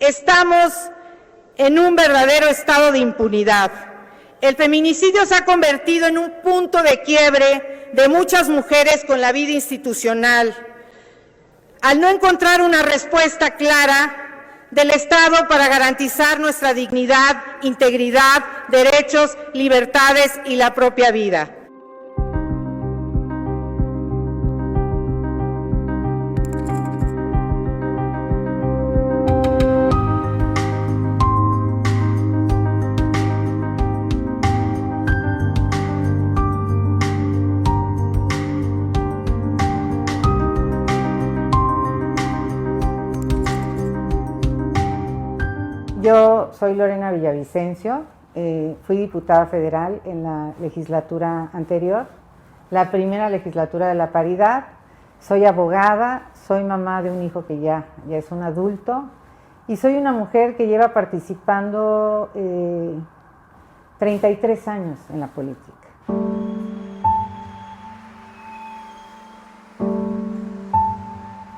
Estamos en un verdadero estado de impunidad. El feminicidio se ha convertido en un punto de quiebre de muchas mujeres con la vida institucional. Al no encontrar una respuesta clara del Estado para garantizar nuestra dignidad, integridad, derechos, libertades y la propia vida. Yo soy Lorena Villavicencio, fui diputada federal en la legislatura anterior, la primera legislatura de la paridad, soy abogada, soy mamá de un hijo que ya es un adulto y soy una mujer que lleva participando 33 años en la política.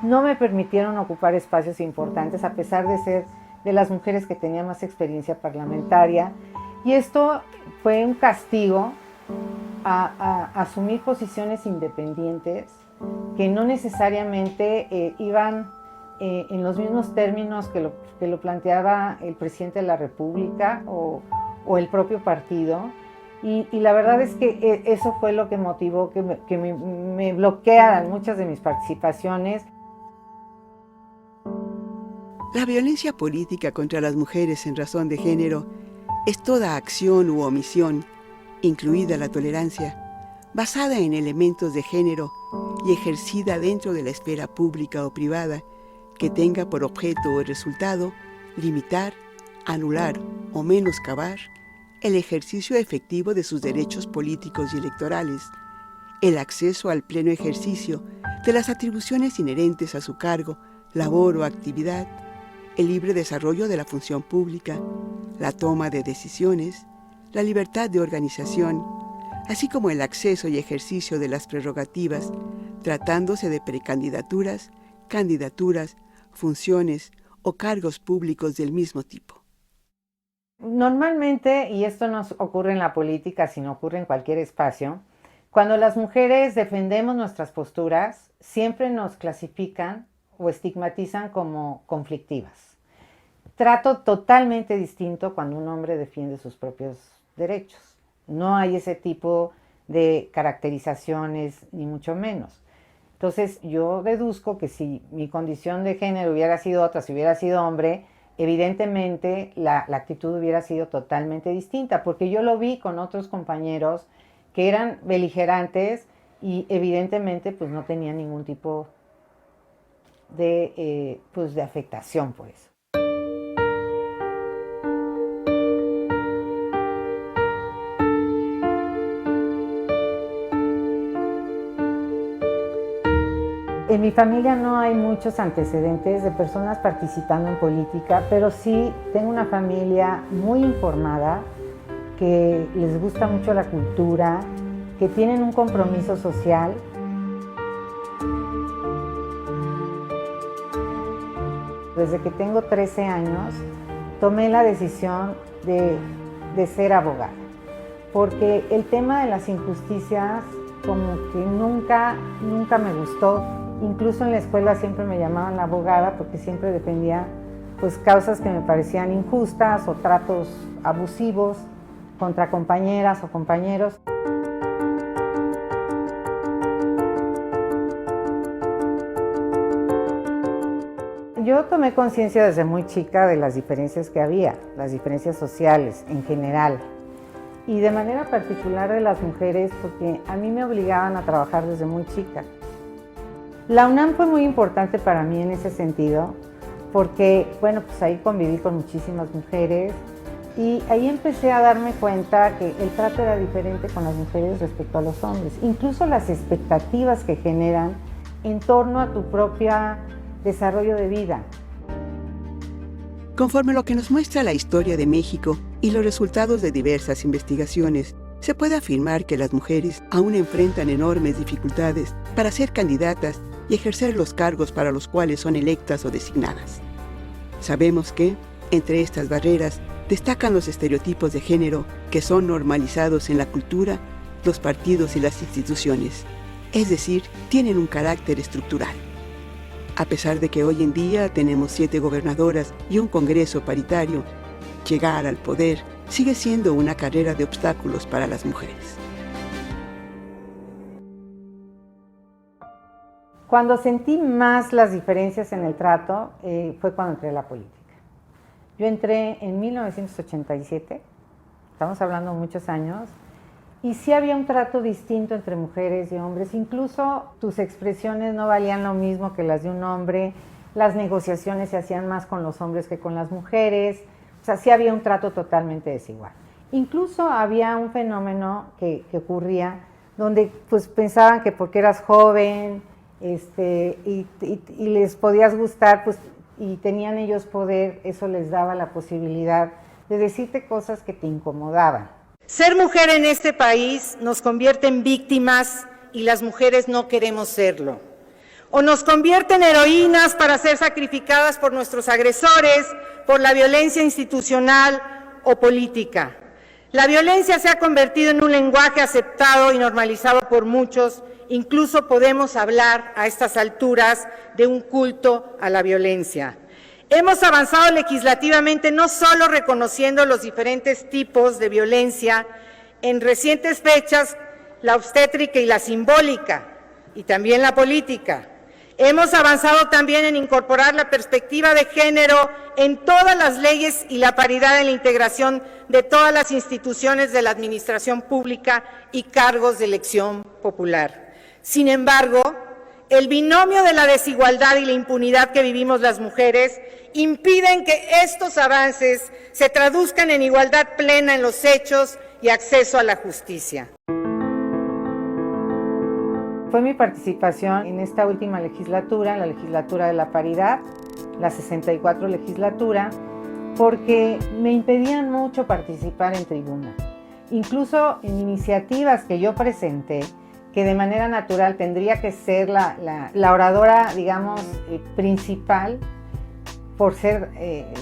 No me permitieron ocupar espacios importantes a pesar de ser de las mujeres que tenían más experiencia parlamentaria, y esto fue un castigo a asumir posiciones independientes que no necesariamente iban en los mismos términos que lo planteaba el presidente de la República o el propio partido, y la verdad es que eso fue lo que motivó que me bloquearan muchas de mis participaciones. La violencia política contra las mujeres en razón de género es toda acción u omisión, incluida la tolerancia, basada en elementos de género y ejercida dentro de la esfera pública o privada, que tenga por objeto o resultado limitar, anular o menoscabar el ejercicio efectivo de sus derechos políticos y electorales, el acceso al pleno ejercicio de las atribuciones inherentes a su cargo, labor o actividad, el libre desarrollo de la función pública, la toma de decisiones, la libertad de organización, así como el acceso y ejercicio de las prerrogativas, tratándose de precandidaturas, candidaturas, funciones o cargos públicos del mismo tipo. Normalmente, y esto no ocurre en la política, sino ocurre en cualquier espacio, cuando las mujeres defendemos nuestras posturas, siempre nos clasifican o estigmatizan como conflictivas. Trato totalmente distinto cuando un hombre defiende sus propios derechos. No hay ese tipo de caracterizaciones, ni mucho menos. Entonces, yo deduzco que si mi condición de género hubiera sido otra, si hubiera sido hombre, evidentemente la actitud hubiera sido totalmente distinta, porque yo lo vi con otros compañeros que eran beligerantes y evidentemente pues no tenían ningún tipo de afectación por eso. En mi familia no hay muchos antecedentes de personas participando en política, pero sí tengo una familia muy informada, que les gusta mucho la cultura, que tienen un compromiso social. Desde que tengo 13 años, tomé la decisión de ser abogada, porque el tema de las injusticias como que nunca me gustó. Incluso en la escuela siempre me llamaban la abogada porque siempre defendía pues causas que me parecían injustas o tratos abusivos contra compañeras o compañeros. Yo tomé conciencia desde muy chica de las diferencias que había, las diferencias sociales en general, y de manera particular de las mujeres, porque a mí me obligaban a trabajar desde muy chica. La UNAM fue muy importante para mí en ese sentido, porque, bueno, pues ahí conviví con muchísimas mujeres y ahí empecé a darme cuenta que el trato era diferente con las mujeres respecto a los hombres. Incluso las expectativas que generan en torno a tu propio desarrollo de vida. Conforme lo que nos muestra la historia de México y los resultados de diversas investigaciones, se puede afirmar que las mujeres aún enfrentan enormes dificultades para ser candidatas y ejercer los cargos para los cuales son electas o designadas. Sabemos que, entre estas barreras, destacan los estereotipos de género que son normalizados en la cultura, los partidos y las instituciones, es decir, tienen un carácter estructural. A pesar de que hoy en día tenemos 7 gobernadoras y un Congreso paritario, llegar al poder sigue siendo una carrera de obstáculos para las mujeres. Cuando sentí más las diferencias en el trato fue cuando entré a la política. Yo entré en 1987, estamos hablando de muchos años, y sí había un trato distinto entre mujeres y hombres, incluso tus expresiones no valían lo mismo que las de un hombre, las negociaciones se hacían más con los hombres que con las mujeres, o sea, sí había un trato totalmente desigual. Incluso había un fenómeno que ocurría donde pues pensaban que porque eras joven y les podías gustar, pues, y tenían ellos poder, eso les daba la posibilidad de decirte cosas que te incomodaban. Ser mujer en este país nos convierte en víctimas y las mujeres no queremos serlo. O nos convierte en heroínas para ser sacrificadas por nuestros agresores, por la violencia institucional o política. La violencia se ha convertido en un lenguaje aceptado y normalizado por muchos. Incluso podemos hablar a estas alturas de un culto a la violencia. Hemos avanzado legislativamente no solo reconociendo los diferentes tipos de violencia, en recientes fechas la obstétrica y la simbólica, y también la política. Hemos avanzado también en incorporar la perspectiva de género en todas las leyes y la paridad en la integración de todas las instituciones de la administración pública y cargos de elección popular. Sin embargo, el binomio de la desigualdad y la impunidad que vivimos las mujeres impiden que estos avances se traduzcan en igualdad plena en los hechos y acceso a la justicia. Fue mi participación en esta última legislatura, en la legislatura de la paridad, la 64 legislatura, porque me impedían mucho participar en tribuna. Incluso en iniciativas que yo presenté, que de manera natural tendría que ser la oradora, digamos, principal, por ser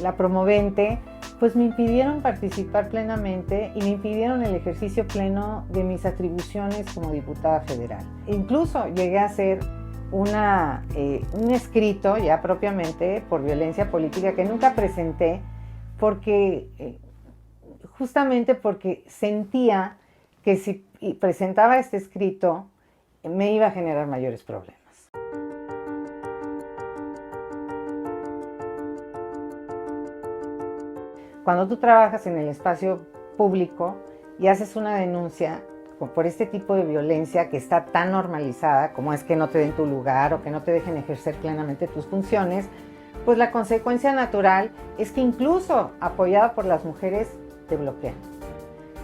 la promovente, pues me impidieron participar plenamente y me impidieron el ejercicio pleno de mis atribuciones como diputada federal. Incluso llegué a hacer un escrito ya propiamente por violencia política que nunca presenté justamente porque sentía que si presentaba este escrito me iba a generar mayores problemas. Cuando tú trabajas en el espacio público y haces una denuncia por este tipo de violencia que está tan normalizada, como es que no te den tu lugar o que no te dejen ejercer plenamente tus funciones, pues la consecuencia natural es que incluso apoyado por las mujeres te bloquean.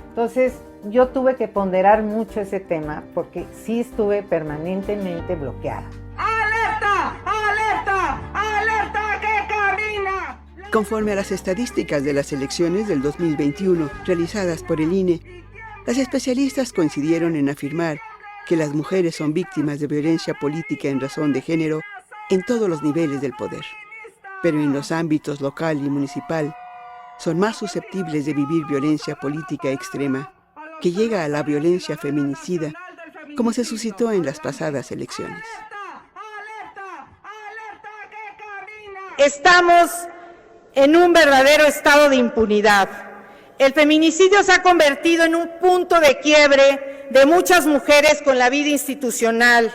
Entonces yo tuve que ponderar mucho ese tema porque sí estuve permanentemente bloqueada. ¡Alerta! ¡Alerta! ¡Alerta que camina! Conforme a las estadísticas de las elecciones del 2021 realizadas por el INE, las especialistas coincidieron en afirmar que las mujeres son víctimas de violencia política en razón de género en todos los niveles del poder. Pero en los ámbitos local y municipal, son más susceptibles de vivir violencia política extrema, que llega a la violencia feminicida, como se suscitó en las pasadas elecciones. Estamos en un verdadero estado de impunidad. El feminicidio se ha convertido en un punto de quiebre de muchas mujeres con la vida institucional.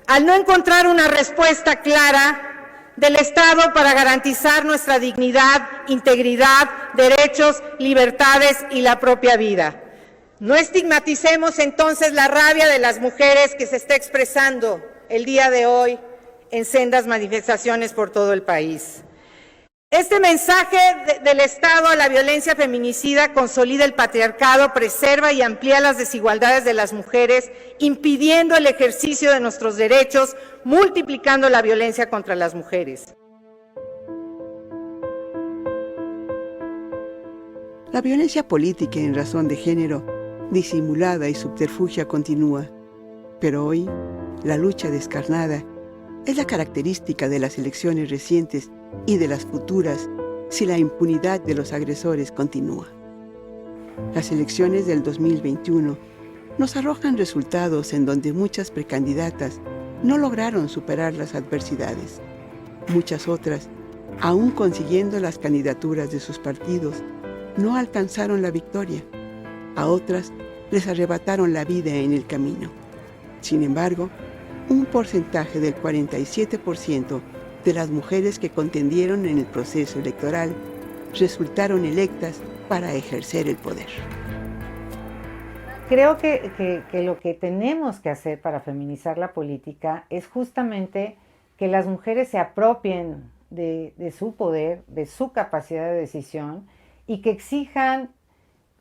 Al no encontrar una respuesta clara del Estado para garantizar nuestra dignidad, integridad, derechos, libertades y la propia vida. No estigmaticemos entonces la rabia de las mujeres que se está expresando el día de hoy en sendas manifestaciones por todo el país. Este mensaje del Estado a la violencia feminicida consolida el patriarcado, preserva y amplía las desigualdades de las mujeres, impidiendo el ejercicio de nuestros derechos, multiplicando la violencia contra las mujeres. La violencia política en razón de género, disimulada y subterfugia, continúa. Pero hoy, la lucha descarnada es la característica de las elecciones recientes y de las futuras si la impunidad de los agresores continúa. Las elecciones del 2021 nos arrojan resultados en donde muchas precandidatas no lograron superar las adversidades. Muchas otras, aún consiguiendo las candidaturas de sus partidos, no alcanzaron la victoria. A otras les arrebataron la vida en el camino. Sin embargo, un porcentaje del 47% de las mujeres que contendieron en el proceso electoral resultaron electas para ejercer el poder. Creo que lo que tenemos que hacer para feminizar la política es justamente que las mujeres se apropien de su poder, de su capacidad de decisión y que exijan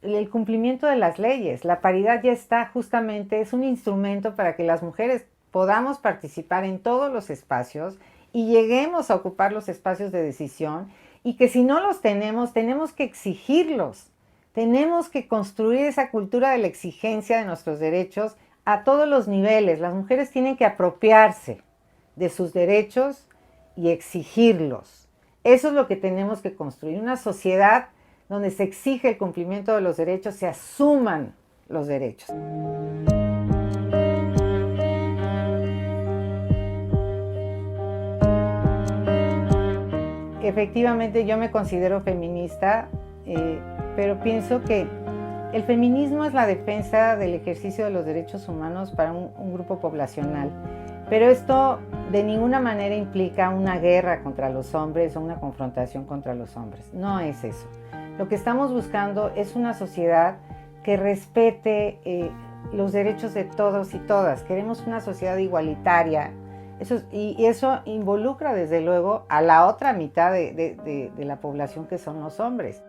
el cumplimiento de las leyes. La paridad ya está justamente, es un instrumento para que las mujeres podamos participar en todos los espacios y lleguemos a ocupar los espacios de decisión y que si no los tenemos, tenemos que exigirlos. Tenemos que construir esa cultura de la exigencia de nuestros derechos a todos los niveles. Las mujeres tienen que apropiarse de sus derechos y exigirlos. Eso es lo que tenemos que construir. Una sociedad donde se exige el cumplimiento de los derechos, se asuman los derechos. Efectivamente, yo me considero feminista, pero pienso que el feminismo es la defensa del ejercicio de los derechos humanos para un grupo poblacional. Pero esto de ninguna manera implica una guerra contra los hombres o una confrontación contra los hombres. No es eso. Lo que estamos buscando es una sociedad que respete los derechos de todos y todas. Queremos una sociedad igualitaria. Eso involucra desde luego a la otra mitad de la población que son los hombres.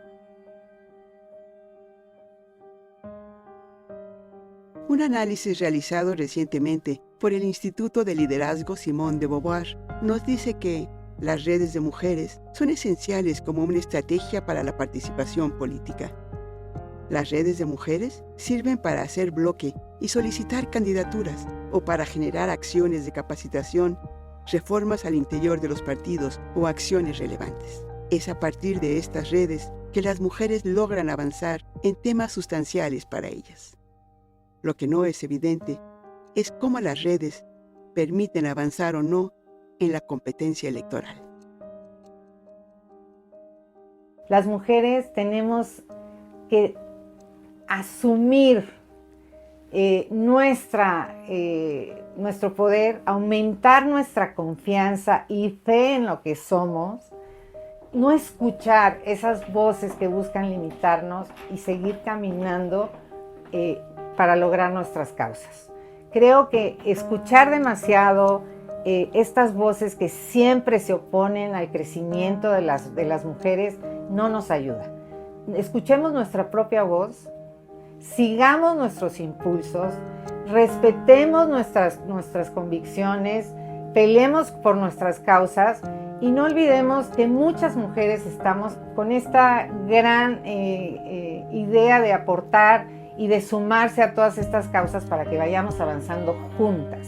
Un análisis realizado recientemente por el Instituto de Liderazgo Simone de Beauvoir nos dice que las redes de mujeres son esenciales como una estrategia para la participación política. Las redes de mujeres sirven para hacer bloque y solicitar candidaturas o para generar acciones de capacitación, reformas al interior de los partidos o acciones relevantes. Es a partir de estas redes que las mujeres logran avanzar en temas sustanciales para ellas. Lo que no es evidente es cómo las redes permiten avanzar o no en la competencia electoral. Las mujeres tenemos que asumir nuestro poder, aumentar nuestra confianza y fe en lo que somos, no escuchar esas voces que buscan limitarnos y seguir caminando para lograr nuestras causas. Creo que escuchar demasiado estas voces que siempre se oponen al crecimiento de las mujeres no nos ayuda. Escuchemos nuestra propia voz, sigamos nuestros impulsos, respetemos nuestras convicciones, peleemos por nuestras causas y no olvidemos que muchas mujeres estamos con esta gran idea de aportar y de sumarse a todas estas causas para que vayamos avanzando juntas.